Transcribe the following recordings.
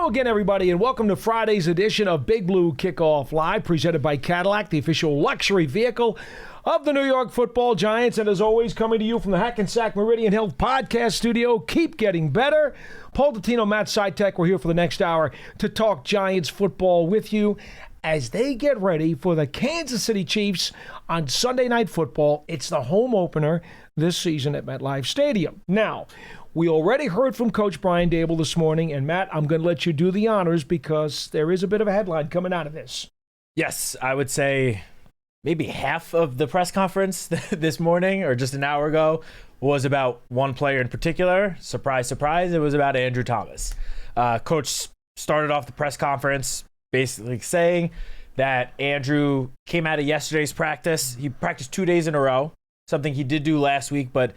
again, everybody, and welcome to Friday's edition of Big Blue Kickoff Live, presented by Cadillac, the official luxury vehicle of the New York Football Giants. And as always, coming to you from the Hackensack Meridian Health Podcast Studio, keep getting better. Paul Dottino and Matt Citak, we're here for the next hour to talk Giants football with you as they get ready for the Kansas City Chiefs on Sunday Night Football. It's the home opener this season at MetLife Stadium. Now, we already heard from Coach Brian Daboll this morning, and Matt, I'm going to let you do the honors because there is a bit of a headline coming out of this. Yes, I would say maybe half of the press conference this morning, or just an hour ago, was about one player in particular. Surprise, surprise, it was about Andrew Thomas. Coach started off the press conference basically saying that Andrew came out of yesterday's practice. He practiced 2 days in a row, something he did do last week, but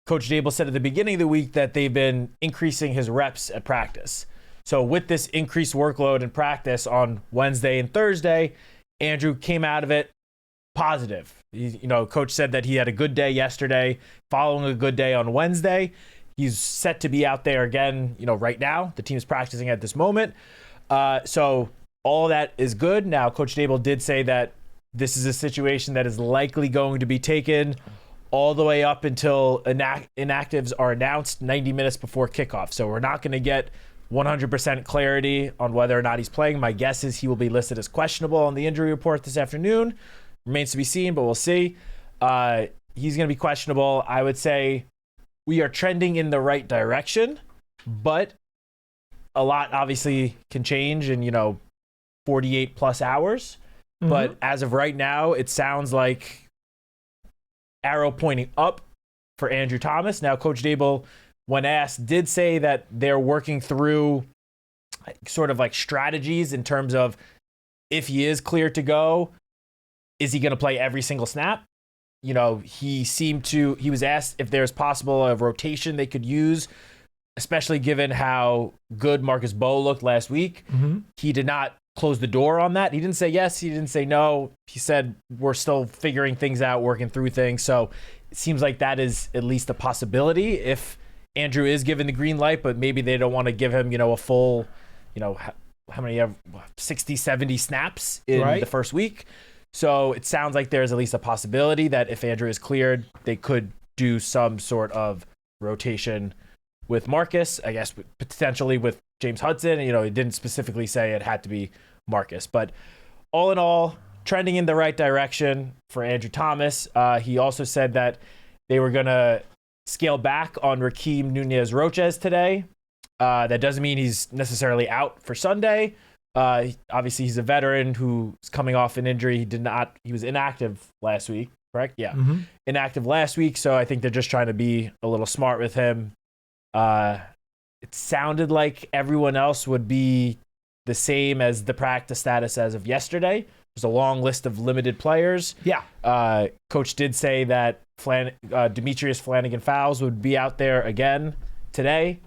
Coach Daboll said at the beginning of the week that they've been increasing his reps at practice. So with this increased workload in practice on Wednesday and Thursday, Andrew came out of it positive. Coach said that he had a good day yesterday, following a good day on Wednesday. He's set to be out there again, right now. The team's practicing at this moment. So all that is good. Now, Coach Daboll did say that this is a situation that is likely going to be taken all the way up until inactives are announced 90 minutes before kickoff. So we're not going to get 100% clarity on whether or not he's playing. My guess is he will be listed as questionable on the injury report this afternoon. Remains to be seen, but we'll see. He's going to be questionable. I would say we are trending in the right direction, but a lot obviously can change in, 48 plus hours. Mm-hmm. But as of right now, it sounds like arrow pointing up for Andrew Thomas. Now, Coach Daboll, when asked, did say that they're working through sort of like strategies in terms of if he is clear to go, is he going to play every single snap? He was asked if there's possible a rotation they could use, especially given how good Marcus Bowe looked last week. Mm-hmm. He did not close the door on that. He didn't say yes. He didn't say no. He said, we're still figuring things out, working through things. So it seems like that is at least a possibility if Andrew is given the green light, but maybe they don't want to give him, a full, how many have 60, 70 snaps in the first week. So it sounds like there's at least a possibility that if Andrew is cleared, they could do some sort of rotation with Marcus, I guess potentially with James Hudson. He didn't specifically say it had to be Marcus, but all in all, trending in the right direction for Andrew Thomas. He also said that they were going to scale back on Rakeem Nunez-Roches today. That doesn't mean he's necessarily out for Sunday. Obviously, he's a veteran who's coming off an injury. He was inactive last week, correct? Yeah, mm-hmm. Inactive last week. So I think they're just trying to be a little smart with him. It sounded like everyone else would be the same as the practice status as of yesterday. There's a long list of limited players. Yeah. Coach did say that Demetrius Flanagan-Fowles would be out there again today.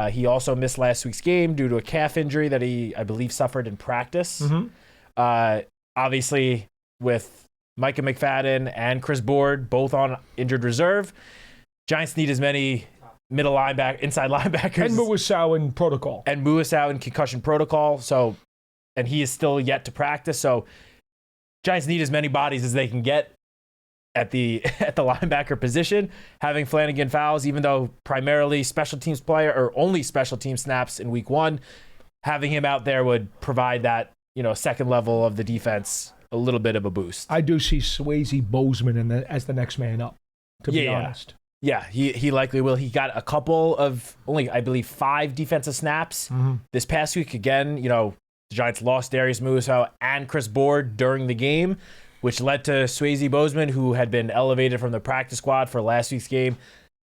He also missed last week's game due to a calf injury that he, I believe, suffered in practice. Mm-hmm. Obviously, with Micah McFadden and Chris Board both on injured reserve, Giants need as many inside linebackers. And Muasau in protocol. And Muasau in concussion protocol. So, and he is still yet to practice. So, Giants need as many bodies as they can get at the linebacker position. Having Flanagan-Fowles, even though primarily special teams player or only special team snaps in week one, having him out there would provide that, second level of the defense a little bit of a boost. I do see Swayze Bozeman as the next man up, to be honest. Yeah, he likely will. He got a couple of only, I believe, 5 defensive snaps this past week. Again, the Giants lost Darius Muasau and Chris Board during the game, which led to Swayze Bozeman, who had been elevated from the practice squad for last week's game,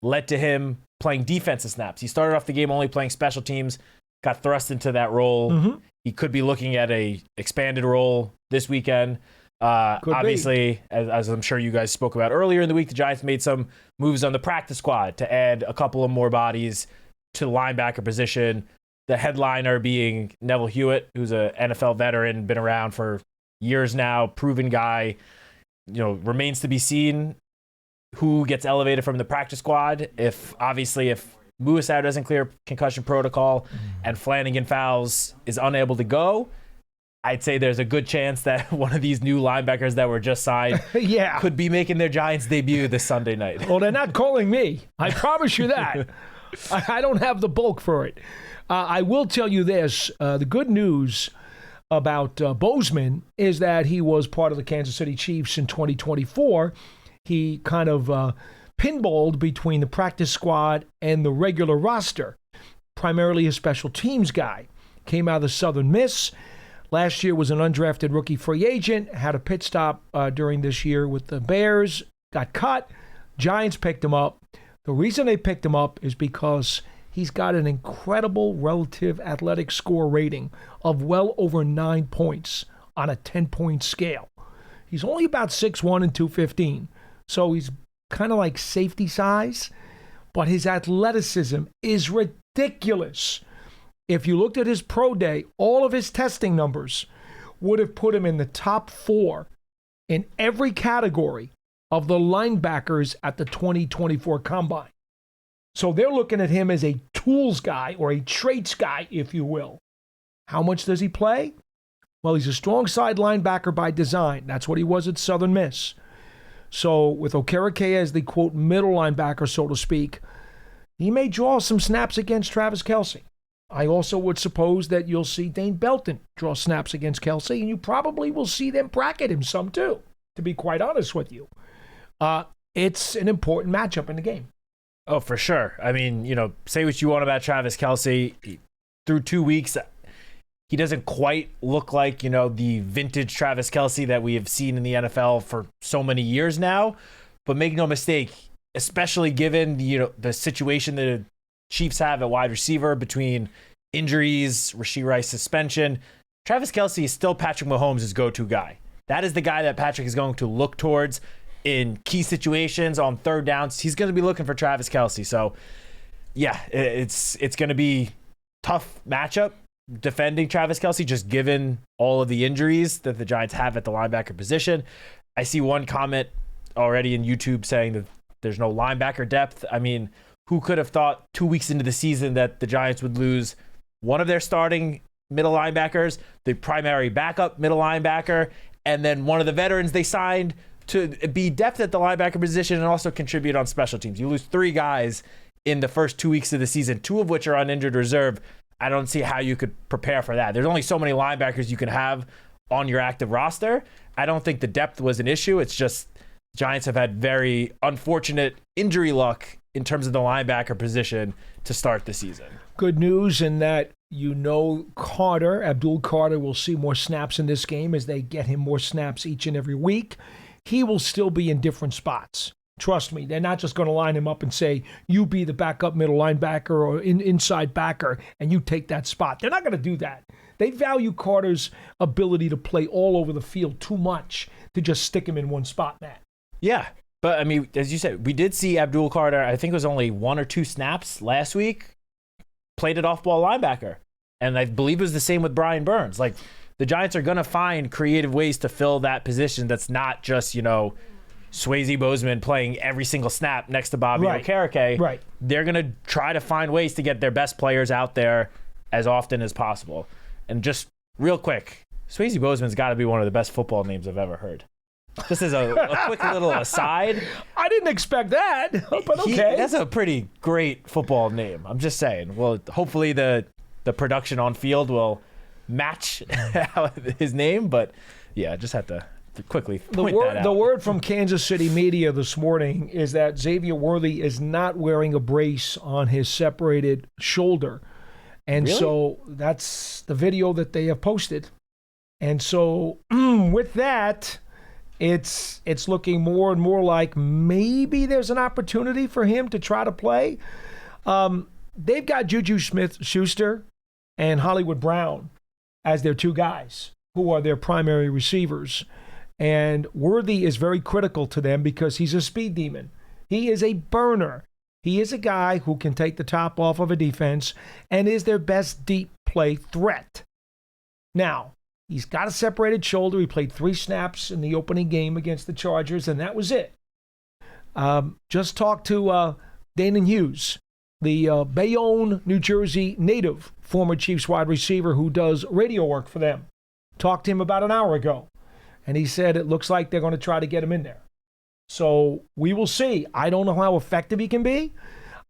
led to him playing defensive snaps. He started off the game only playing special teams, got thrust into that role. Mm-hmm. He could be looking at a expanded role this weekend. Obviously, as I'm sure you guys spoke about earlier in the week, the Giants made some moves on the practice squad to add a couple of more bodies to the linebacker position. The headliner being Neville Hewitt, who's an NFL veteran, been around for years now, proven guy. Remains to be seen who gets elevated from the practice squad. If Muasau doesn't clear concussion protocol and Flanagan Fowles is unable to go, I'd say there's a good chance that one of these new linebackers that were just signed could be making their Giants debut this Sunday night. Well, they're not calling me. I promise you that. I don't have the bulk for it. I will tell you this. The good news about Bozeman is that he was part of the Kansas City Chiefs in 2024. He kind of pinballed between the practice squad and the regular roster, primarily a special teams guy. Came out of the Southern Miss. Last year was an undrafted rookie free agent, had a pit stop during this year with the Bears, got cut. Giants picked him up. The reason they picked him up is because he's got an incredible relative athletic score rating of well over 9 points on a 10-point scale. He's only about 6'1" and 215, so he's kind of like safety size, but his athleticism is ridiculous. If you looked at his pro day, all of his testing numbers would have put him in the top 4 in every category of the linebackers at the 2024 Combine. So they're looking at him as a tools guy or a traits guy, if you will. How much does he play? Well, he's a strong side linebacker by design. That's what he was at Southern Miss. So with Okereke as the, quote, middle linebacker, so to speak, he may draw some snaps against Travis Kelce. I also would suppose that you'll see Dane Belton draw snaps against Kelce, and you probably will see them bracket him some too, to be quite honest with you. It's an important matchup in the game. Oh, for sure. I mean, say what you want about Travis Kelce. Through 2 weeks, he doesn't quite look like, the vintage Travis Kelce that we have seen in the NFL for so many years now. But make no mistake, especially given the situation that the Chiefs have at wide receiver between injuries, Rashee Rice suspension, Travis Kelce is still Patrick Mahomes' go-to guy. That is the guy that Patrick is going to look towards in key situations on third downs. He's going to be looking for Travis Kelce. So, yeah, it's going to be tough matchup defending Travis Kelce, just given all of the injuries that the Giants have at the linebacker position. I see one comment already in YouTube saying that there's no linebacker depth. I mean, who could have thought 2 weeks into the season that the Giants would lose one of their starting middle linebackers, the primary backup middle linebacker, and then one of the veterans they signed to be depth at the linebacker position and also contribute on special teams. You lose 3 guys in the first 2 weeks of the season, 2 of which are on injured reserve. I don't see how you could prepare for that. There's only so many linebackers you can have on your active roster. I don't think the depth was an issue. It's just Giants have had very unfortunate injury luck in terms of the linebacker position to start the season. Good news in that Carter, Abdul Carter, will see more snaps in this game as they get him more snaps each and every week. He will still be in different spots. Trust me, they're not just going to line him up and say, you be the backup middle linebacker or inside backer, and you take that spot. They're not going to do that. They value Carter's ability to play all over the field too much to just stick him in one spot, Matt. Yeah. But, I mean, as you said, we did see Abdul Carter, I think it was only 1 or 2 snaps last week, played it off-ball linebacker. And I believe it was the same with Brian Burns. Like, the Giants are going to find creative ways to fill that position that's not just, Swayze Bozeman playing every single snap next to Bobby Okereke. Right. They're going to try to find ways to get their best players out there as often as possible. And just real quick, Swayze Bozeman's got to be one of the best football names I've ever heard. Just as a quick little aside. I didn't expect that, but okay. That's a pretty great football name. I'm just saying. Well, hopefully the production on field will match his name, but yeah, just had to quickly point that out. The word from Kansas City media this morning is that Xavier Worthy is not wearing a brace on his separated shoulder. And Really? So that's the video that they have posted. And so with that, it's looking more and more like maybe there's an opportunity for him to try to play. They've got Juju Smith-Schuster and Hollywood Brown as their 2 guys who are their primary receivers. And Worthy is very critical to them because he's a speed demon. He is a burner. He is a guy who can take the top off of a defense and is their best deep play threat. Now, he's got a separated shoulder. He played 3 snaps in the opening game against the Chargers, and that was it. Just talk to Dana Hughes. the Bayonne, New Jersey native, former Chiefs wide receiver who does radio work for them. Talked to him about an hour ago, and he said it looks like they're going to try to get him in there. So we will see. I don't know how effective he can be.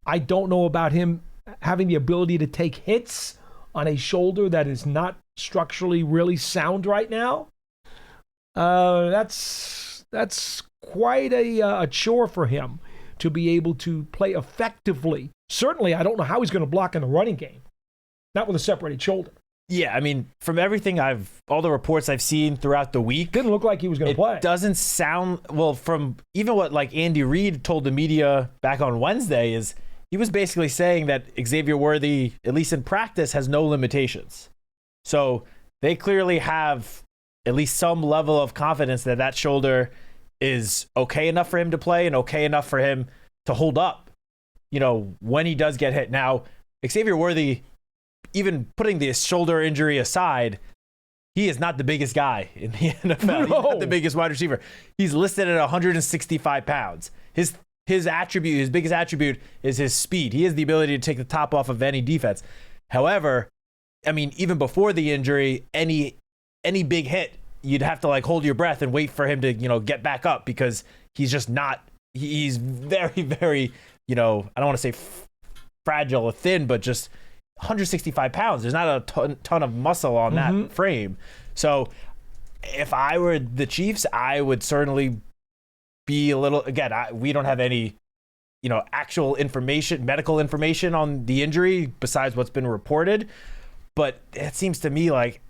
I don't know about him having the ability to take hits on a shoulder that is not structurally really sound right now. That's quite a chore for him to be able to play effectively. Certainly, I don't know how he's going to block in the running game. Not with a separated shoulder. Yeah, I mean, from everything all the reports I've seen throughout the week, didn't look like he was going to play. It doesn't sound, well, from even what like Andy Reid told the media back on Wednesday is he was basically saying that Xavier Worthy, at least in practice, has no limitations. So they clearly have at least some level of confidence that that shoulder is okay enough for him to play and okay enough for him to hold up, when he does get hit. Now, Xavier Worthy, even putting the shoulder injury aside, he is not the biggest guy in the NFL. No. He's not the biggest wide receiver. He's listed at 165 pounds. His biggest attribute is his speed. He has the ability to take the top off of any defense. However, I mean, even before the injury, any big hit, you'd have to hold your breath and wait for him to, get back up because he's just not, he's very, very, I don't want to say fragile or thin, but just 165 pounds. There's not a ton of muscle on that frame. So if I were the Chiefs, I would certainly be a little, again, we don't have any, actual information, medical information on the injury besides what's been reported. But it seems to me like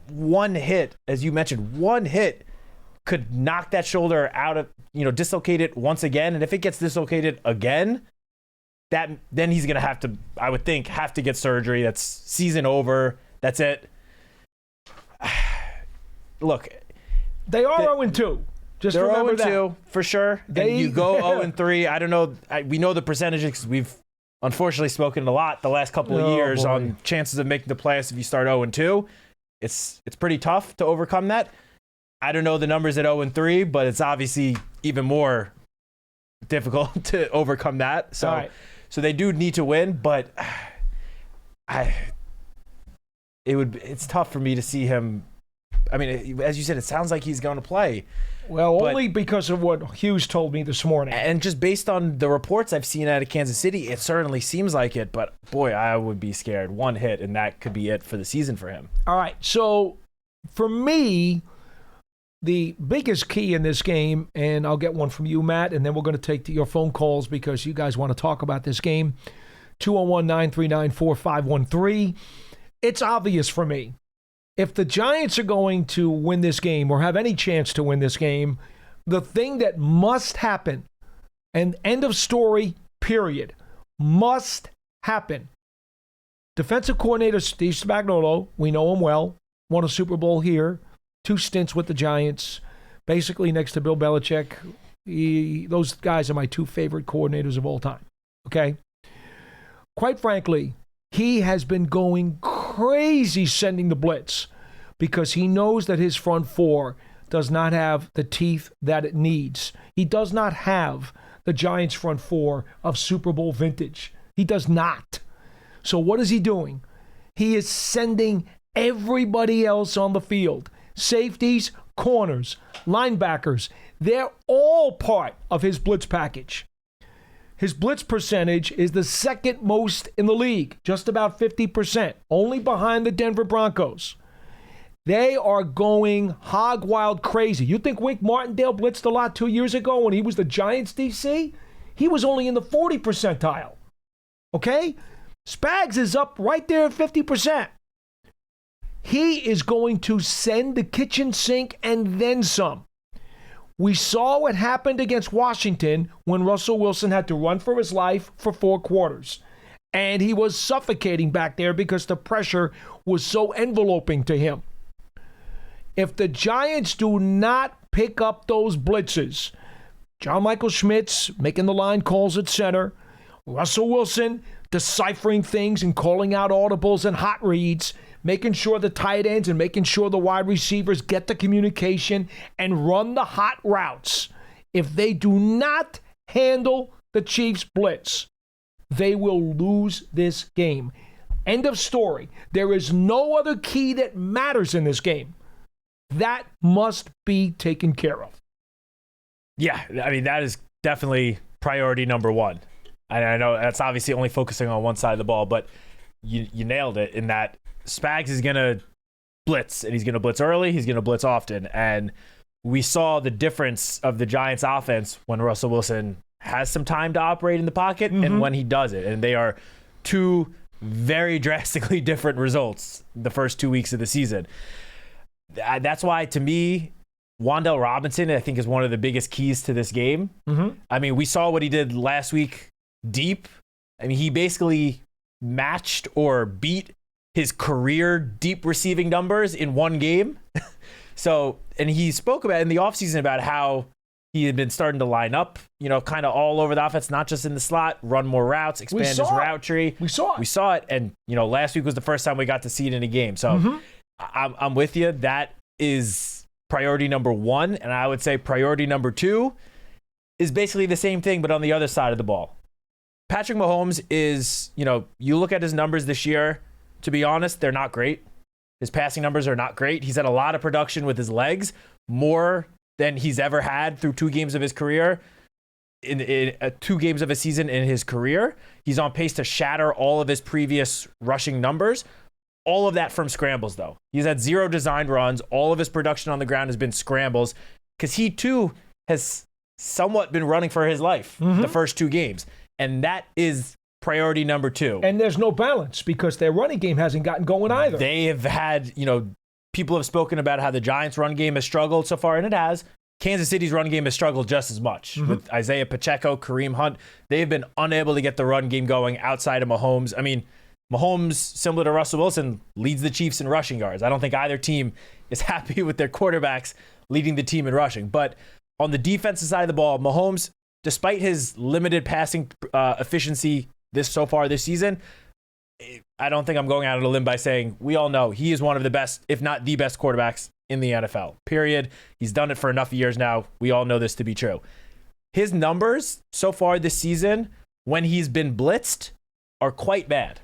one hit, as you mentioned, one hit could knock that shoulder out of, dislocate it once again. And if it gets dislocated again, then he's going to have to, I would think, get surgery. That's season over. That's it. Look. They are 0-2. Just they're remember 0-2 for sure. You go 0-3. I don't know. We know the percentages because we've unfortunately spoken a lot the last couple of years on chances of making the playoffs if you start 0-2. It's pretty tough to overcome that. I don't know the numbers at 0-3, but it's obviously even more difficult to overcome that. So. Right. So they do need to win, but it's tough for me to see him. I mean, as you said, it sounds like he's going to play. Well, only because of what Hughes told me this morning. And just based on the reports I've seen out of Kansas City, it certainly seems like it. But, boy, I would be scared. One hit, and that could be it for the season for him. All right. So, for me, the biggest key in this game, and I'll get one from you, Matt, and then we're going to take your phone calls because you guys want to talk about this game. 201-939-4513. It's obvious for me. If the Giants are going to win this game or have any chance to win this game, the thing that must happen, and end of story, period, must happen. Defensive coordinator Steve Spagnuolo, we know him well, won a Super Bowl here. 2 stints with the Giants, basically next to Bill Belichick. Those guys are my 2 favorite coordinators of all time, okay? Quite frankly, he has been going crazy sending the blitz because he knows that his front four does not have the teeth that it needs. He does not have the Giants' front four of Super Bowl vintage. He does not. So what is he doing? He is sending everybody else on the field. Safeties, corners, linebackers, they're all part of his blitz package. His blitz percentage is the second most in the league, just about 50%, only behind the Denver Broncos. They are going hog wild crazy. You think Wink Martindale blitzed a lot 2 years ago when he was the Giants DC? He was only in the 40 percentile. Okay? Spags is up right there at 50%. He is going to send the kitchen sink and then some. We saw what happened against Washington when Russell Wilson had to run for his life for 4 quarters. And he was suffocating back there because the pressure was so enveloping to him. If the Giants do not pick up those blitzes, John Michael Schmitz making the line calls at center, Russell Wilson deciphering things and calling out audibles and hot reads, making sure the tight ends and making sure the wide receivers get the communication and run the hot routes. If they do not handle the Chiefs' blitz, they will lose this game. End of story. There is no other key that matters in this game. That must be taken care of. Yeah, I mean, that is definitely priority number one. I know that's obviously only focusing on one side of the ball, but you nailed it in that Spags is going to blitz, and he's going to blitz early, he's going to blitz often. And we saw the difference of the Giants' offense when Russell Wilson has some time to operate in the pocket and when he doesn't. And they are two very drastically different results the first 2 weeks of the season. That's why, to me, Wan'Dale Robinson, I think, is one of the biggest keys to this game. I mean, we saw what he did last week deep. I mean, he basically matched or beat his career deep receiving numbers in one game. So, and he spoke about in the offseason about how he had been starting to line up, kind of all over the offense, not just in the slot, run more routes, expand his route tree. We saw it. And, last week was the first time we got to see it in a game. So I'm with you. That is priority number one. And I would say priority number two is basically the same thing, but on the other side of the ball. Patrick Mahomes is, you look at his numbers this year, to be honest, they're not great. His passing numbers are not great. He's had a lot of production with his legs, more than he's ever had through 2 games of his career, in 2 games of a season in his career. He's on pace to shatter all of his previous rushing numbers. All of that from scrambles, though. He's had 0 designed runs. All of his production on the ground has been scrambles because he, too, has somewhat been running for his life the first 2 games. And that is priority number 2. And there's no balance because their running game hasn't gotten going either. They have had, people have spoken about how the Giants' run game has struggled so far, and it has. Kansas City's run game has struggled just as much. With Isaiah Pacheco, Kareem Hunt, they have been unable to get the run game going outside of Mahomes. I mean, Mahomes, similar to Russell Wilson, leads the Chiefs in rushing yards. I don't think either team is happy with their quarterbacks leading the team in rushing. But on the defensive side of the ball, Mahomes, despite his limited passing efficiency so far this season, I don't think I'm going out on a limb by saying we all know he is one of the best, if not the best quarterbacks in the NFL, period. He's done it for enough years now. We all know this to be true. His numbers so far this season, when he's been blitzed, are quite bad.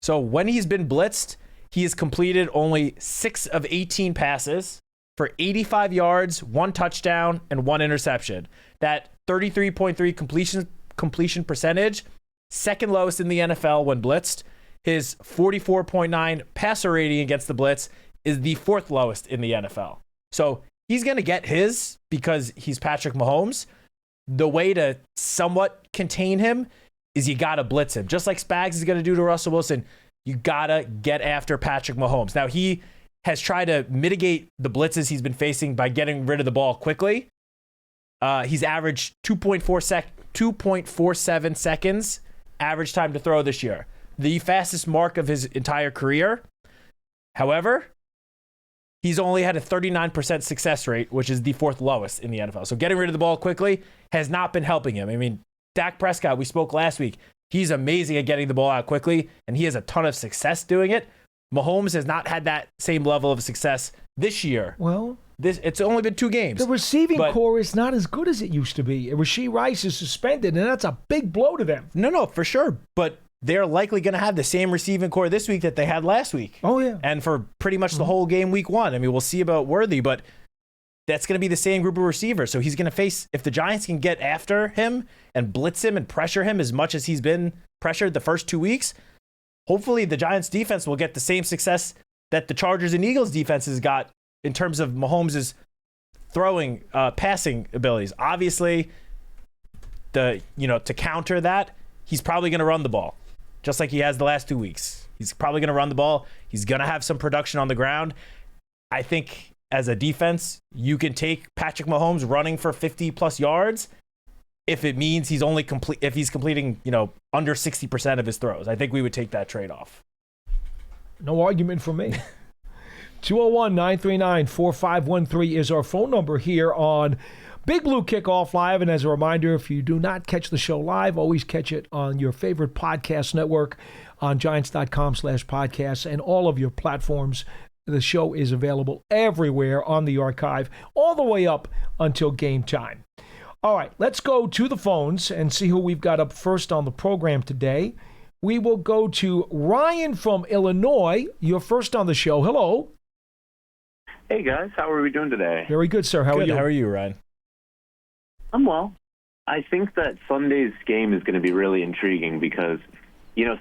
So when he's been blitzed, he has completed only 6 of 18 passes for 85 yards, 1 touchdown, and 1 interception. That 33.3 completion percentage, second lowest in the NFL when blitzed. His 44.9 passer rating against the blitz is the 4th lowest in the NFL. So he's going to get his because he's Patrick Mahomes. The way to somewhat contain him is you got to blitz him. Just like Spags is going to do to Russell Wilson, you got to get after Patrick Mahomes. Now, he has tried to mitigate the blitzes he's been facing by getting rid of the ball quickly. He's averaged 2.47 seconds average time to throw this year, the fastest mark of his entire career. However, he's only had a 39% success rate, which is the 4th lowest in the NFL. So getting rid of the ball quickly has not been helping him. I mean, Dak Prescott, we spoke last week. He's amazing at getting the ball out quickly, and he has a ton of success doing it. Mahomes has not had that same level of success this year. Well, it's only been 2 games. The receiving core is not as good as it used to be. Rasheed Rice is suspended, and that's a big blow to them. No, for sure. But they're likely going to have the same receiving core this week that they had last week. Oh, yeah. And for pretty much the whole game week 1. I mean, we'll see about Worthy, but that's going to be the same group of receivers. So he's going to face, if the Giants can get after him and blitz him and pressure him as much as he's been pressured the first 2 weeks, hopefully the Giants defense will get the same success that the Chargers and Eagles defenses got in terms of Mahomes' throwing, passing abilities. Obviously, to counter that, he's probably going to run the ball, just like he has the last 2 weeks. He's probably going to run the ball. He's going to have some production on the ground. I think as a defense, you can take Patrick Mahomes running for 50-plus yards if it means he's completing, under 60% of his throws. I think we would take that trade-off. No argument from me. 201-939-4513 is our phone number here on Big Blue Kickoff Live. And as a reminder, if you do not catch the show live, always catch it on your favorite podcast network on giants.com/podcasts and all of your platforms. The show is available everywhere on the archive all the way up until game time. All right, let's go to the phones and see who we've got up first on the program today. We will go to Ryan from Illinois. You're first on the show. Hello. Hey, guys. How are we doing today? Very good, sir. How are you? How are you, Ryan? I'm well. I think that Sunday's game is going to be really intriguing because,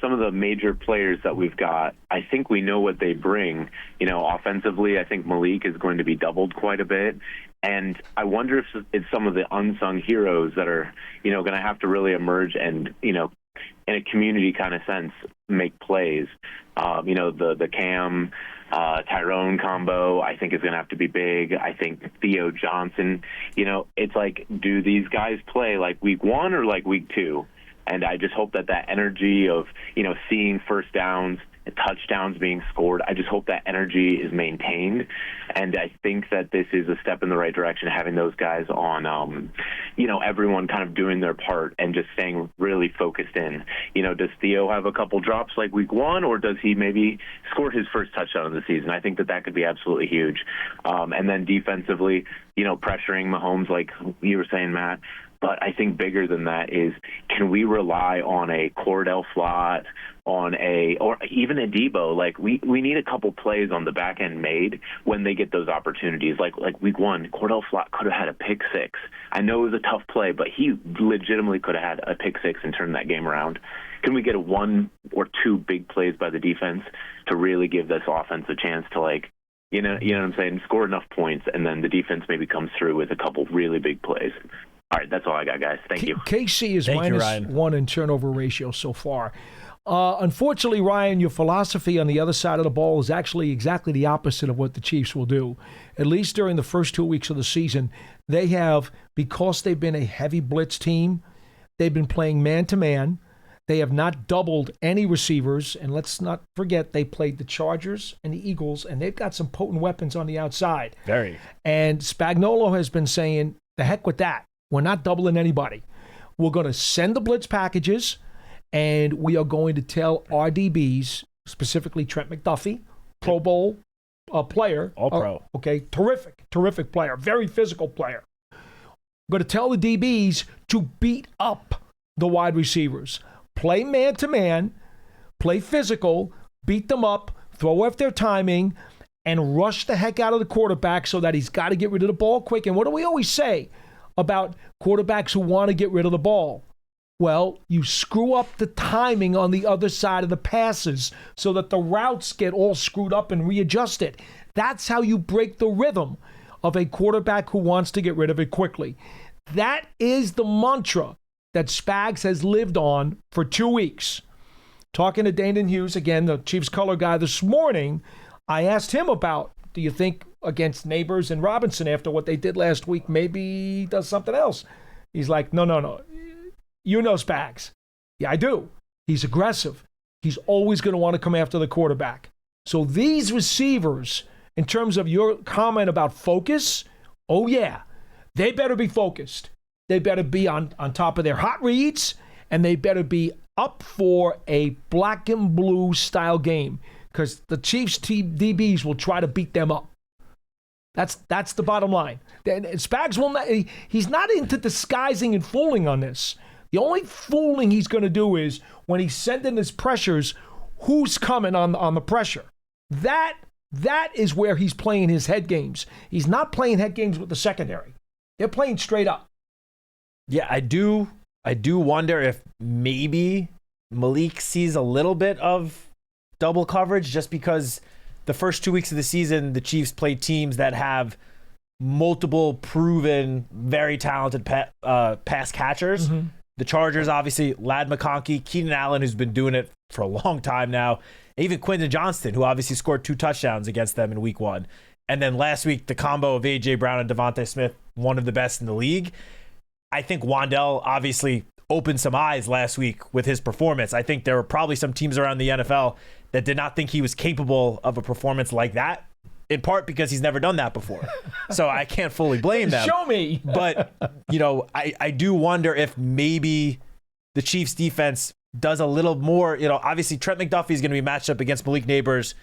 some of the major players that we've got, I think we know what they bring. Offensively, I think Malik is going to be doubled quite a bit. And I wonder if it's some of the unsung heroes that are, going to have to really emerge and, in a community kind of sense, make plays. The Cam, Tyrone combo, I think is going to have to be big. I think Theo Johnson, it's like, do these guys play like week 1 or like week 2? And I just hope that energy of, seeing first downs and touchdowns being scored, I just hope that energy is maintained. And I think that this is a step in the right direction, having those guys on, everyone kind of doing their part and just staying really focused in. Does Theo have a couple drops like week 1, or does he maybe score his first touchdown of the season? I think that could be absolutely huge. And then defensively, pressuring Mahomes like you were saying, Matt. But I think bigger than that is, can we rely on a Cordell Flott, or even a Debo? Like, we need a couple plays on the back end made when they get those opportunities. Like week 1, Cordell Flott could have had a pick 6. I know it was a tough play, but he legitimately could have had a pick 6 and turned that game around. Can we get 1 or 2 big plays by the defense to really give this offense a chance to, you know what I'm saying, score enough points, and then the defense maybe comes through with a couple really big plays? All right, that's all I got, guys. Thank you. KC is -1 in turnover ratio so far. Unfortunately, Ryan, your philosophy on the other side of the ball is actually exactly the opposite of what the Chiefs will do. At least during the first 2 weeks of the season, they have, because they've been a heavy blitz team, they've been playing man-to-man. They have not doubled any receivers. And let's not forget, they played the Chargers and the Eagles, and they've got some potent weapons on the outside. Very. And Spagnuolo has been saying, the heck with that. We're not doubling anybody. We're going to send the blitz packages, and we are going to tell our DBs, specifically Trent McDuffie, Pro Bowl player. All-Pro. Okay, terrific player, very physical player. We're going to tell the DBs to beat up the wide receivers. Play man-to-man, play physical, beat them up, throw off their timing, and rush the heck out of the quarterback so that he's got to get rid of the ball quick. And what do we always say about quarterbacks who want to get rid of the ball? Well, you screw up the timing on the other side of the passes so that the routes get all screwed up and readjusted. That's how you break the rhythm of a quarterback who wants to get rid of it quickly. That is the mantra that Spags has lived on for 2 weeks. Talking to Dayton Hughes, again, the Chiefs color guy, this morning, I asked him about, do you think against Neighbors and Robinson after what they did last week, maybe he does something else? He's like, no. You know Spags. Yeah, I do. He's aggressive. He's always going to want to come after the quarterback. So these receivers, in terms of your comment about focus, oh yeah, they better be focused. They better be on top of their hot reads, and they better be up for a black and blue style game, because the Chiefs DBs will try to beat them up. That's the bottom line. Spags will not. He's not into disguising and fooling on this. The only fooling he's going to do is when he's sending his pressures, who's coming on the pressure. That is where he's playing his head games. He's not playing head games with the secondary. They're playing straight up. Yeah, I do wonder if maybe Malik sees a little bit of double coverage, just because the first 2 weeks of the season, the Chiefs played teams that have multiple proven, very talented pass catchers. Mm-hmm. The Chargers, obviously, Ladd McConkey, Keenan Allen, who's been doing it for a long time now, even Quentin Johnston, who obviously scored 2 touchdowns against them in week 1. And then last week, the combo of A.J. Brown and Devontae Smith, one of the best in the league. I think Wan'Dale obviously opened some eyes last week with his performance. I think there were probably some teams around the NFL that did not think he was capable of a performance like that, in part because he's never done that before. So I can't fully blame them. Show me. But, I do wonder if maybe the Chiefs defense does a little more. Obviously Trent McDuffie is going to be matched up against Malik Neighbors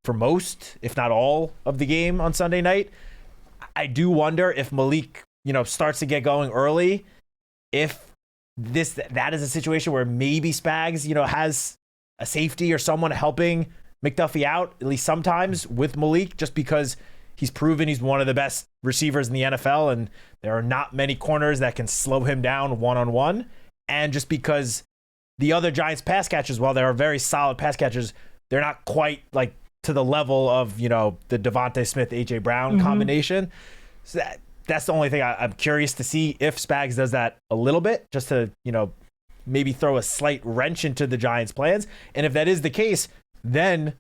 for most, if not all, of the game on Sunday night. I do wonder if Malik starts to get going early, if that is a situation where maybe Spags, has a safety or someone helping McDuffie out, at least sometimes, with Malik, just because he's proven he's one of the best receivers in the NFL, and there are not many corners that can slow him down one-on-one. And just because the other Giants pass catchers, while they are very solid pass catchers, they're not quite like to the level of, the Devontae Smith, A.J. Brown combination. So that's the only thing I'm curious to see if Spags does that a little bit, just to, maybe throw a slight wrench into the Giants' plans. And if that is the case, then,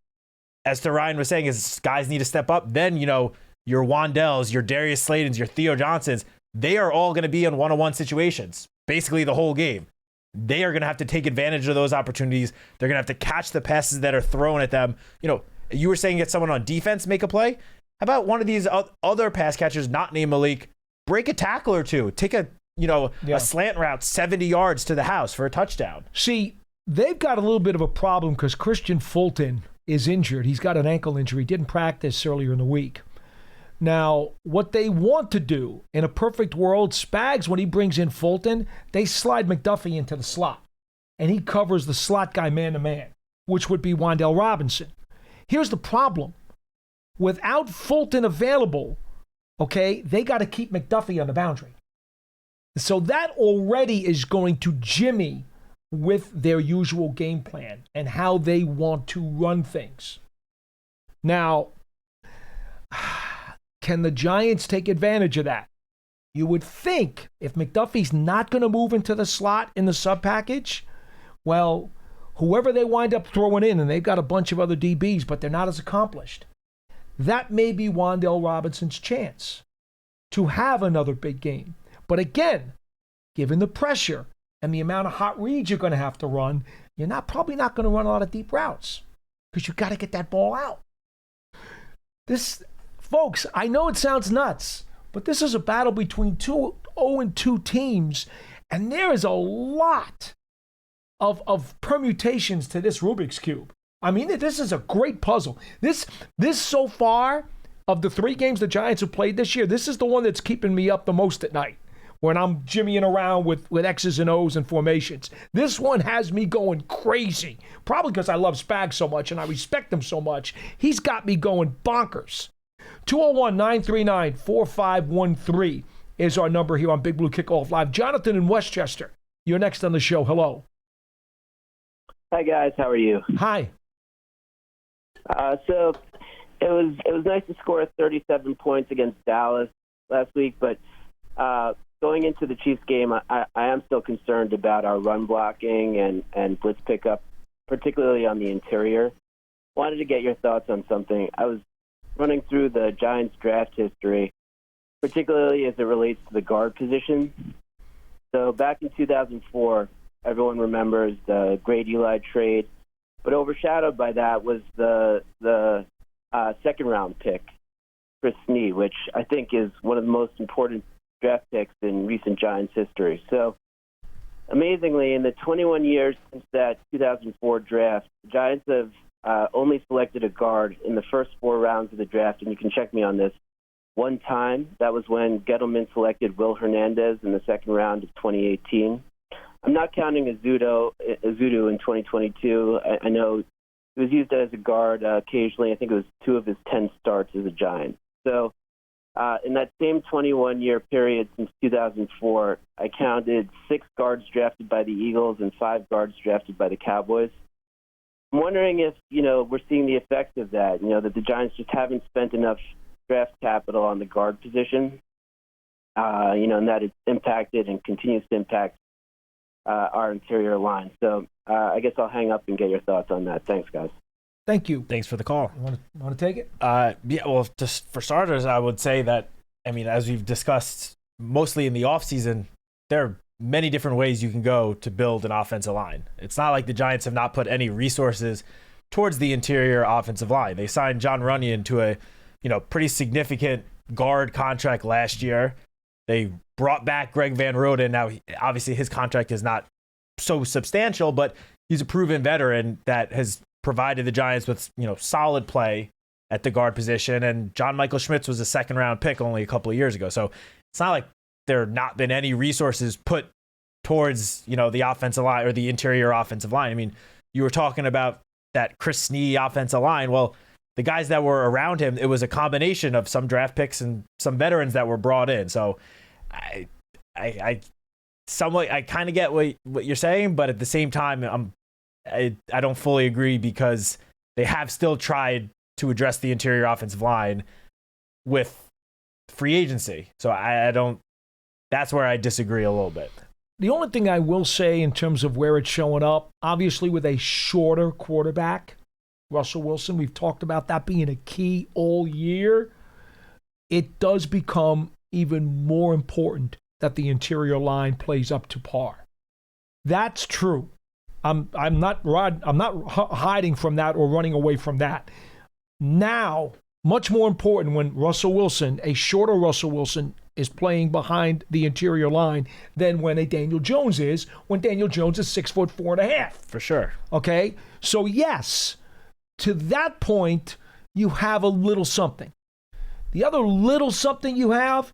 as to Ryan was saying, is guys need to step up. Then, your Wandells, your Darius Slaytons, your Theo Johnsons, they are all going to be in one-on-one situations, basically the whole game. They are going to have to take advantage of those opportunities. They're going to have to catch the passes that are thrown at them. You were saying get someone on defense make a play. How about one of these other pass catchers not named Malik, break a tackle or two, take a slant route 70 yards to the house for a touchdown. See, they've got a little bit of a problem because Christian Fulton is injured. He's got an ankle injury. He didn't practice earlier in the week. Now, what they want to do, in a perfect world, Spags, when he brings in Fulton, they slide McDuffie into the slot, and he covers the slot guy man-to-man, which would be Wan'Dale Robinson. Here's the problem. Without Fulton available, they got to keep McDuffie on the boundary. So that already is going to jimmy with their usual game plan and how they want to run things. Now, can the Giants take advantage of that? You would think if McDuffie's not going to move into the slot in the sub package, well, whoever they wind up throwing in, and they've got a bunch of other DBs, but they're not as accomplished, that may be Wan'Dale Robinson's chance to have another big game. But again, given the pressure and the amount of hot reads you're going to have to run, you're probably not going to run a lot of deep routes because you've got to get that ball out. Folks, I know it sounds nuts, but this is a battle between 0-2 teams, and there is a lot of permutations to this Rubik's Cube. I mean, this is a great puzzle. This so far, of the 3 games the Giants have played this year, this is the one that's keeping me up the most at night when I'm jimmying around with X's and O's and formations. This one has me going crazy, probably because I love Spags so much and I respect him so much. He's got me going bonkers. 201-939-4513 is our number here on Big Blue Kickoff Live. Jonathan in Westchester, you're next on the show. Hello. Hi, guys. How are you? Hi. So it was nice to score 37 points against Dallas last week, but going into the Chiefs game, I am still concerned about our run blocking and blitz pickup, particularly on the interior. Wanted to get your thoughts on something. I was running through the Giants draft history, particularly as it relates to the guard position. So back in 2004, everyone remembers the great Eli trade, but overshadowed by that was the second-round pick, Chris Snee, which I think is one of the most important draft picks in recent Giants history. So, amazingly, in the 21 years since that 2004 draft, the Giants have only selected a guard in the first 4 rounds of the draft, and you can check me on this, one time. That was when Gettleman selected Will Hernandez in the second round of 2018. I'm not counting Azudu in 2022. I know he was used as a guard occasionally. I think it was 2 of his 10 starts as a Giant. So in that same 21-year period since 2004, I counted 6 guards drafted by the Eagles and 5 guards drafted by the Cowboys. I'm wondering if, we're seeing the effects of that, that the Giants just haven't spent enough draft capital on the guard position, and that it's impacted and continues to impact our interior line. So I guess I'll hang up and get your thoughts on that. Thanks, guys. Thank you. Thanks for the call. You want to take it? Yeah, well, just for starters, I would say that, as we've discussed mostly in the offseason, there are many different ways you can go to build an offensive line. It's not like the Giants have not put any resources towards the interior offensive line. They signed John Runyon to a, pretty significant guard contract last year. They brought back Greg Van Roten. Now, obviously, his contract is not so substantial, but he's a proven veteran that has provided the Giants with, solid play at the guard position. And John Michael Schmitz was a second-round pick only a couple of years ago. So it's not like there not been any resources put towards, the offensive line or the interior offensive line. I mean, you were talking about that Chris Snee offensive line. Well, the guys that were around him, it was a combination of some draft picks and some veterans that were brought in. So I kind of get what you're saying, but at the same time, I don't fully agree, because they have still tried to address the interior offensive line with free agency. So I don't. That's where I disagree a little bit. The only thing I will say in terms of where it's showing up, obviously with a shorter quarterback, Russell Wilson, we've talked about that being a key all year. It does become even more important that the interior line plays up to par. That's true. I'm not hiding from that or running away from that. Now, much more important when Russell Wilson, a shorter Russell Wilson, is playing behind the interior line than when a Daniel Jones is, when Daniel Jones is 6'4.5". For sure. Okay? So yes, to that point, you have a little something. The other little something you have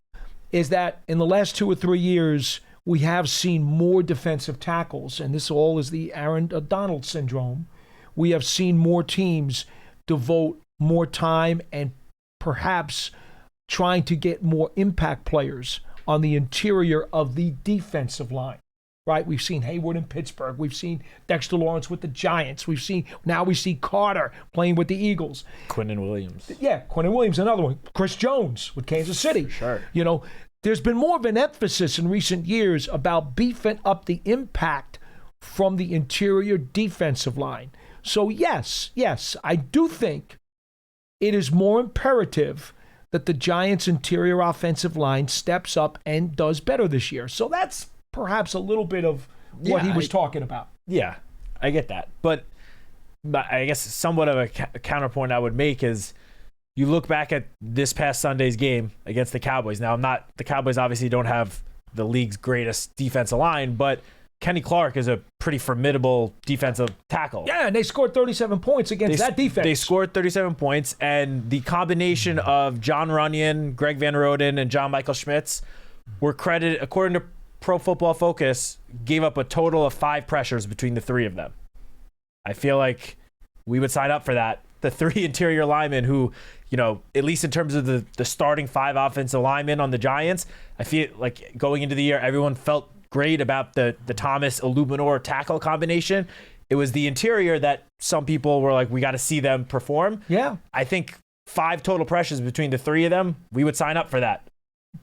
is that in the last 2 or 3 years, we have seen more defensive tackles, and this all is the Aaron Donald syndrome. We have seen more teams devote more time and perhaps trying to get more impact players on the interior of the defensive line, right? We've seen Hayward in Pittsburgh. We've seen Dexter Lawrence with the Giants. We see Carter playing with the Eagles. Quinnen Williams. Yeah, Quinnen Williams, another one. Chris Jones with Kansas City. Sure. There's been more of an emphasis in recent years about beefing up the impact from the interior defensive line. So yes, I do think it is more imperative that the Giants' interior offensive line steps up and does better this year. So that's perhaps a little bit of what he was talking about. Yeah, I get that. But I guess somewhat of a counterpoint I would make is you look back at this past Sunday's game against the Cowboys. Now, the Cowboys obviously don't have the league's greatest defensive line, but Kenny Clark is a pretty formidable defensive tackle. Yeah, and they scored 37 points against that defense. They scored 37 points, and the combination of John Runyon, Greg Van Roten, and John Michael Schmitz were credited, according to Pro Football Focus, gave up a total of 5 pressures between the 3 of them. I feel like we would sign up for that. The 3 interior linemen who, at least in terms of the starting 5 offensive linemen on the Giants, I feel like going into the year, everyone felt great about the Thomas Illuminor tackle combination. It was the interior that some people were like, we got to see them perform. Yeah. I think 5 total pressures between the 3 of them, we would sign up for that.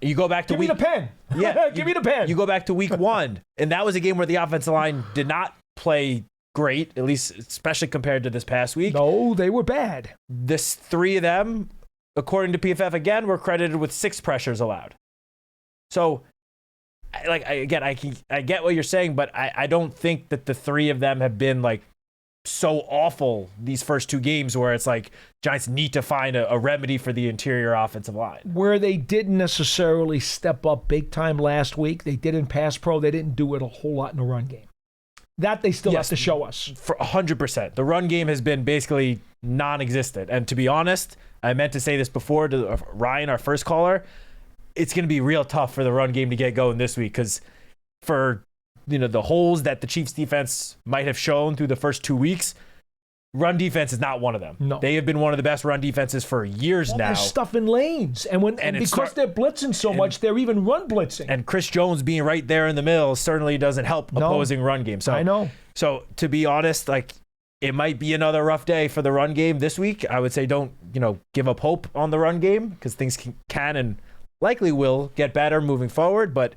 You go back to Give me the pen. Yeah. Give me the pen. You go back to week 1, and that was a game where the offensive line did not play great, at least especially compared to this past week. No, they were bad. This 3 of them, according to PFF again, were credited with 6 pressures allowed. So, I get what you're saying, but I don't think that the 3 of them have been so awful these first 2 games where it's like Giants need to find a remedy for the interior offensive line. Where they didn't necessarily step up big time last week, they did in pass pro, they didn't do it a whole lot in the run game. That they still have to show us. For 100%. The run game has been basically non-existent. And to be honest, I meant to say this before to Ryan, our first caller, it's going to be real tough for the run game to get going this week because for the holes that the Chiefs defense might have shown through the first 2 weeks, run defense is not one of them. No. They have been one of the best run defenses for years now. They're stuffing lanes. And because they're blitzing so much, they're even run blitzing. And Chris Jones being right there in the middle certainly doesn't help opposing run game. So I know. So to be honest, it might be another rough day for the run game this week. I would say don't, give up hope on the run game because things can and likely will get better moving forward. But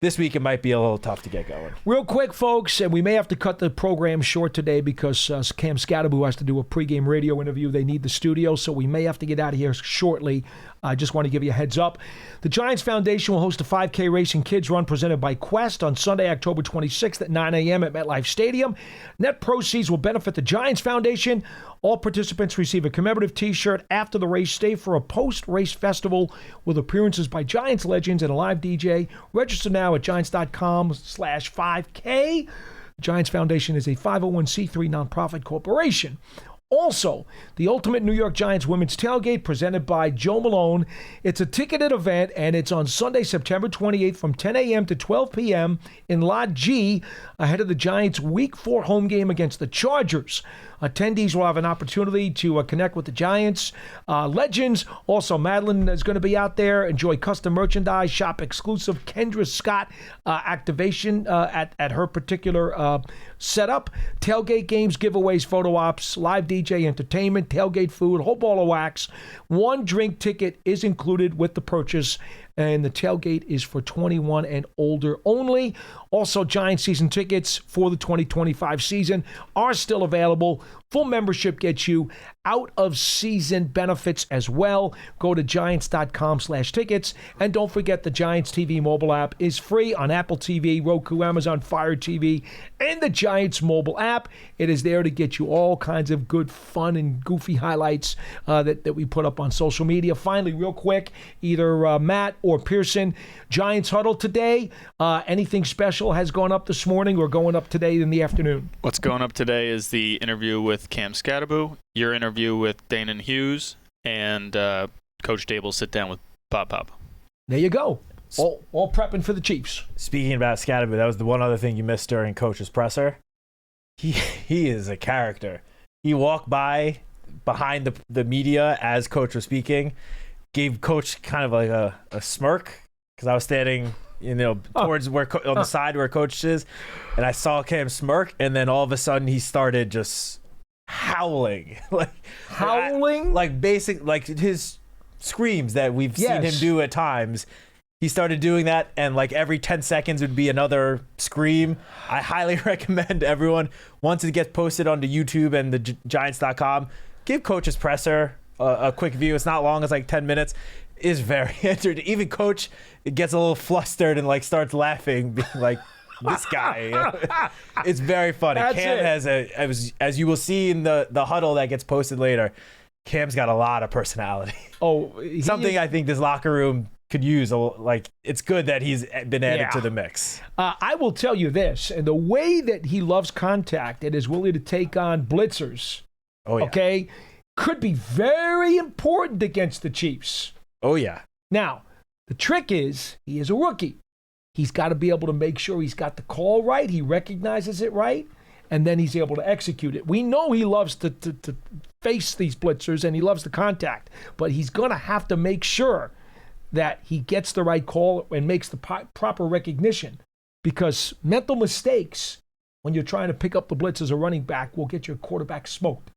this week, it might be a little tough to get going. Real quick, folks, and we may have to cut the program short today because Cam Scatterbu has to do a pregame radio interview. They need the studio, so we may have to get out of here shortly. I just want to give you a heads up. The Giants Foundation will host a 5K Racing Kids Run presented by Quest on Sunday, October 26th at 9 a.m. at MetLife Stadium. Net proceeds will benefit the Giants Foundation. All participants receive a commemorative T-shirt after the race. Stay for a post-race festival with appearances by Giants legends and a live DJ. Register now at giants.com/5K. The Giants Foundation is a 501c3 nonprofit corporation. Also, the Ultimate New York Giants Women's Tailgate presented by Joe Malone. It's a ticketed event, and it's on Sunday, September 28th from 10 a.m. to 12 p.m. in Lot G, ahead of the Giants' Week 4 home game against the Chargers. Attendees will have an opportunity to connect with the Giants legends. Also, Madeline is going to be out there. Enjoy custom merchandise, shop exclusive Kendra Scott activation at her particular setup. Tailgate games, giveaways, photo ops, live DJ entertainment, tailgate food, whole ball of wax. One drink ticket is included with the purchase, and the tailgate is for 21 and older only. Also, Giants season tickets for the 2025 season are still available. Full membership gets you out-of-season benefits as well. Go to giants.com/tickets. And don't forget the Giants TV mobile app is free on Apple TV, Roku, Amazon Fire TV, and the Giants mobile app. It is there to get you all kinds of good, fun, and goofy highlights that we put up on social media. Finally, real quick, either Matt or Pearson, Giants huddle today. Anything special has gone up this morning or going up today in the afternoon? What's going up today is the interview with Cam Scadaboo, your interview with Danon Hughes, and Coach Dable sit down with Bob Pop. There you go. All prepping for the Chiefs. Speaking about Scadaboo, that was the one other thing you missed during Coach's presser. He is a character. He walked behind the media as Coach was speaking, gave Coach kind of like a smirk, because I was standing towards where on the side where Coach is, and I saw Cam smirk, and then all of a sudden he started just howling, like basic, like his screams that we've seen him do at times. He started doing that, and like every 10 seconds would be another scream. I highly recommend everyone, once it gets posted onto YouTube and the Giants.com, give Coach's presser a quick view. It's not long; it's like 10 minutes. Is very entertaining. Even Coach gets a little flustered and like starts laughing, being like, "This guy." It's very funny. That's Cam has as you will see in the huddle that gets posted later. Cam's got a lot of personality. Something I think this locker room could use. Like, it's good that he's been added to the mix. I will tell you this, and the way that he loves contact and is willing to take on blitzers, okay, could be very important against the Chiefs. Oh, yeah. Now, the trick is he is a rookie. He's got to be able to make sure he's got the call right, he recognizes it right, and then he's able to execute it. We know he loves to face these blitzers and he loves the contact, but he's going to have to make sure that he gets the right call and makes the proper recognition, because mental mistakes when you're trying to pick up the blitz as a running back will get your quarterback smoked.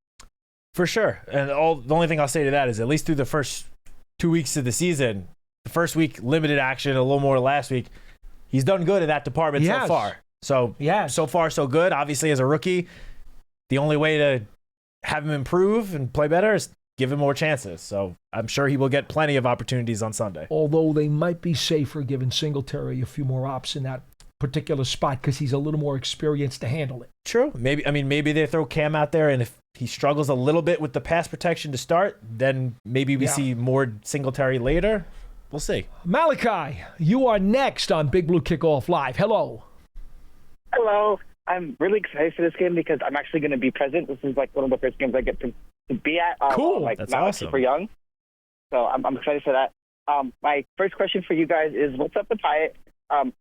For sure. And the only thing I'll say to that is, at least through the first 2 weeks of the season, the first week limited action, a little more last week, he's done good in that department so far. So far so good. Obviously, as a rookie, the only way to have him improve and play better is give him more chances. So I'm sure he will get plenty of opportunities on Sunday. Although they might be safer giving Singletary a few more ops in that particular spot, because he's a little more experienced to handle it. True. Maybe they throw Cam out there, and if he struggles a little bit with the pass protection to start, then maybe we see more Singletary later. We'll see. Malachi, you are next on Big Blue Kickoff Live. Hello. Hello. I'm really excited for this game because I'm actually going to be present. This is like one of the first games I get to be at. Cool. That's not awesome. Super young. So I'm excited for that. My first question for you guys is, what's up with Hyatt?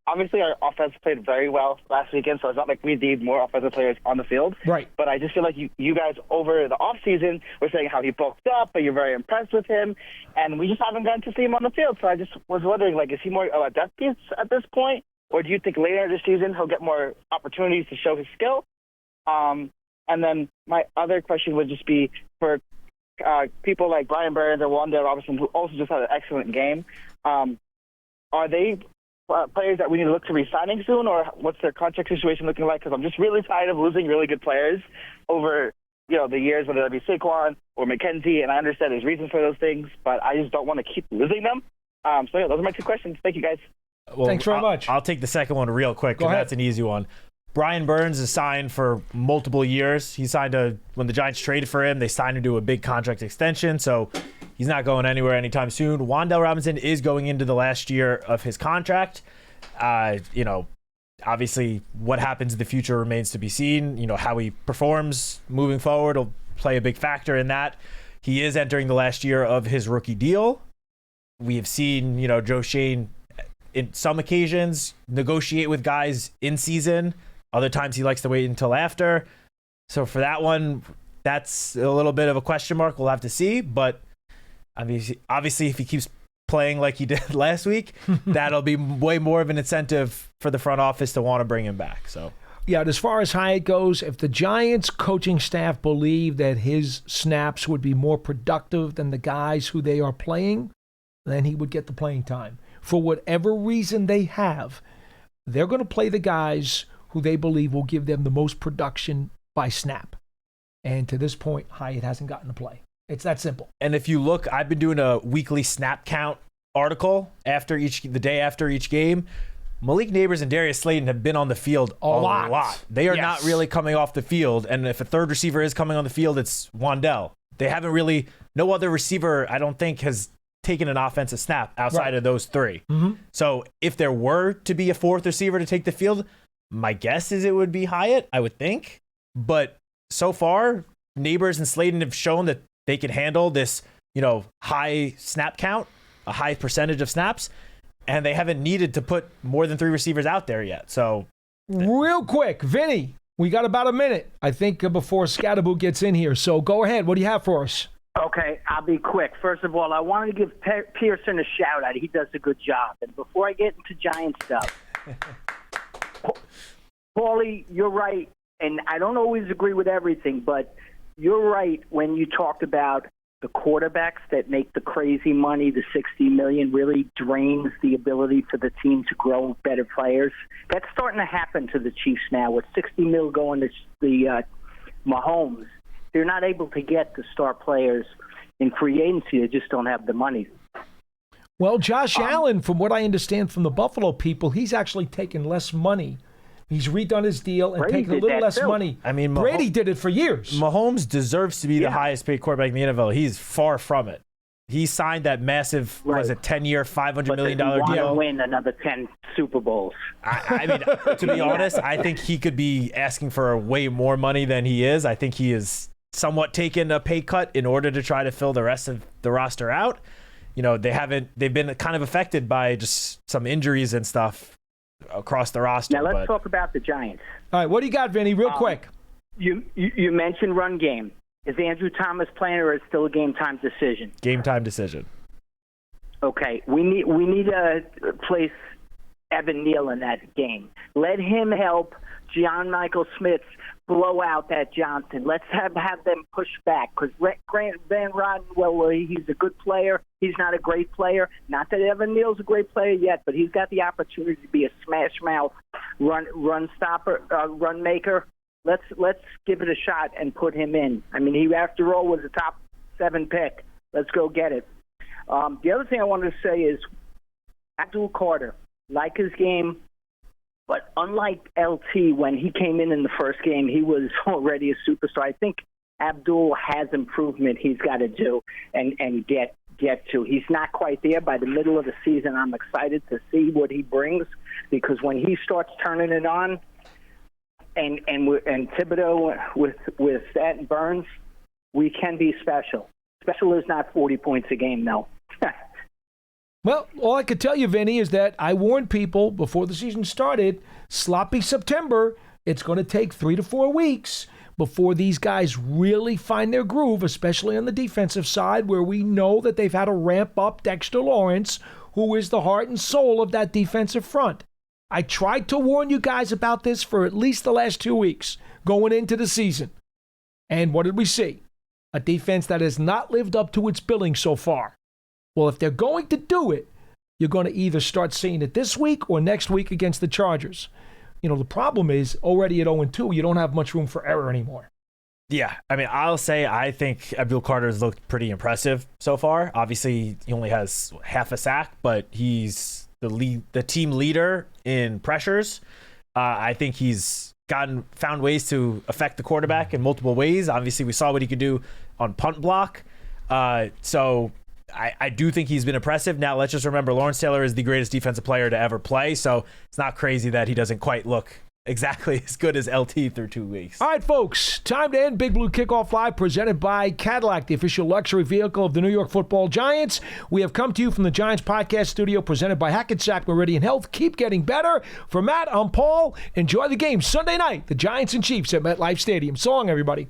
Obviously, our offense played very well last weekend, so it's not like we need more offensive players on the field. Right. But I just feel like you guys over the offseason were saying how he bulked up, but you're very impressed with him, and we just haven't gotten to see him on the field. So I just was wondering, like, is he more of a depth piece at this point, or do you think later this season he'll get more opportunities to show his skill? And then my other question would just be for people like Brian Burns or Wan'Dale Robinson, who also just had an excellent game. Are they players that we need to look to re-signing soon, or what's their contract situation looking like? Because I'm just really tired of losing really good players over the years, whether that be Saquon or McKenzie, and I understand there's reasons for those things, but I just don't want to keep losing them. So yeah, those are my two questions. Thank you, guys. Well, thanks very much. I'll take the second one real quick, Go because ahead. that's an easy one. Brian Burns is signed for multiple years. He signed when the Giants traded for him, they signed him to a big contract extension, so he's not going anywhere anytime soon. Wan'Dale Robinson is going into the last year of his contract. Obviously what happens in the future remains to be seen. How he performs moving forward will play a big factor in that. He is entering the last year of his rookie deal. We have seen, Joe Schoen in some occasions negotiate with guys in season. Other times he likes to wait until after. So for that one, that's a little bit of a question mark. We'll have to see. But obviously if he keeps playing like he did last week, that'll be way more of an incentive for the front office to want to bring him back. So. Yeah, as far as Hyatt goes, if the Giants coaching staff believe that his snaps would be more productive than the guys who they are playing, then he would get the playing time. For whatever reason they have, they're going to play the guys who they believe will give them the most production by snap. And to this point, Hyatt hasn't gotten to play. It's that simple. And if you look, I've been doing a weekly snap count article the day after each game. Malik Neighbors and Darius Slayton have been on the field a lot. They are not really coming off the field. And if a third receiver is coming on the field, it's Wandell. They haven't really, no other receiver, I don't think, has taken an offensive snap outside of those three. Mm-hmm. So if there were to be a fourth receiver to take the field, my guess is it would be Hyatt, I would think. But so far, Neighbors and Slayton have shown that they can handle this, high snap count, a high percentage of snaps. And they haven't needed to put more than 3 receivers out there yet. So, real quick, Vinny, we got about a minute, I think, before Scadaboo gets in here. So go ahead. What do you have for us? Okay, I'll be quick. First of all, I wanted to give Pearson a shout out. He does a good job. And before I get into Giant stuff, Paulie, you're right. And I don't always agree with everything, but you're right when you talked about the quarterbacks that make the crazy money, the $60 million, really drains the ability for the team to grow better players. That's starting to happen to the Chiefs now. With $60 million going to the Mahomes, they're not able to get the star players in free agency. They just don't have the money. Well, Josh Allen, from what I understand from the Buffalo people, he's actually taken less money. He's redone his deal and Brady taken a little less too. money. I mean, Brady did it for years. Mahomes deserves to be the highest paid quarterback in the NFL. He's far from it. He signed that massive, was it 10-year, $500 million deal. Want to win another 10 Super Bowls. I mean, to be honest, I think he could be asking for way more money than he is. I think he is somewhat taken a pay cut in order to try to fill the rest of the roster out. They've been kind of affected by just some injuries and stuff across the roster. Now let's talk about the Giants. All right, what do you got, Vinny? Real quick. You mentioned run game. Is Andrew Thomas playing, or is it still a game time decision? Game time decision. Okay, we need to place Evan Neal in that game. Let him help John Michael Smith blow out that Johnson. Let's have them push back, because Grant Van Roden, well, he's a good player. He's not a great player. Not that Evan Neal's a great player yet, but he's got the opportunity to be a smash mouth run stopper, run maker. Let's give it a shot and put him in. I mean, he after all was a top 7 pick. Let's go get it. The other thing I wanted to say is Abdul Carter, like his game. But unlike LT, when he came in the first game, he was already a superstar. I think Abdul has improvement he's got to do and get to. He's not quite there. By the middle of the season, I'm excited to see what he brings, because when he starts turning it on, and Thibodeau with that and Burns, we can be special. Special is not 40 points a game, though. Well, all I could tell you, Vinny, is that I warned people before the season started, sloppy September, it's going to take 3 to 4 weeks before these guys really find their groove, especially on the defensive side, where we know that they've had to ramp up Dexter Lawrence, who is the heart and soul of that defensive front. I tried to warn you guys about this for at least the last 2 weeks going into the season. And what did we see? A defense that has not lived up to its billing so far. Well, if they're going to do it, you're going to either start seeing it this week or next week against the Chargers. The problem is already at 0-2, you don't have much room for error anymore. Yeah, I mean, I'll say I think Abdul Carter's looked pretty impressive so far. Obviously, he only has half a sack, but he's the team leader in pressures. I think he's found ways to affect the quarterback in multiple ways. Obviously, we saw what he could do on punt block. So I do think he's been impressive. Now, let's just remember, Lawrence Taylor is the greatest defensive player to ever play, so it's not crazy that he doesn't quite look exactly as good as LT through 2 weeks. All right, folks, time to end Big Blue Kickoff Live, presented by Cadillac, the official luxury vehicle of the New York Football Giants. We have come to you from the Giants podcast studio, presented by Hackensack Meridian Health. Keep getting better. For Matt, I'm Paul. Enjoy the game Sunday night, the Giants and Chiefs at MetLife Stadium. So long, everybody.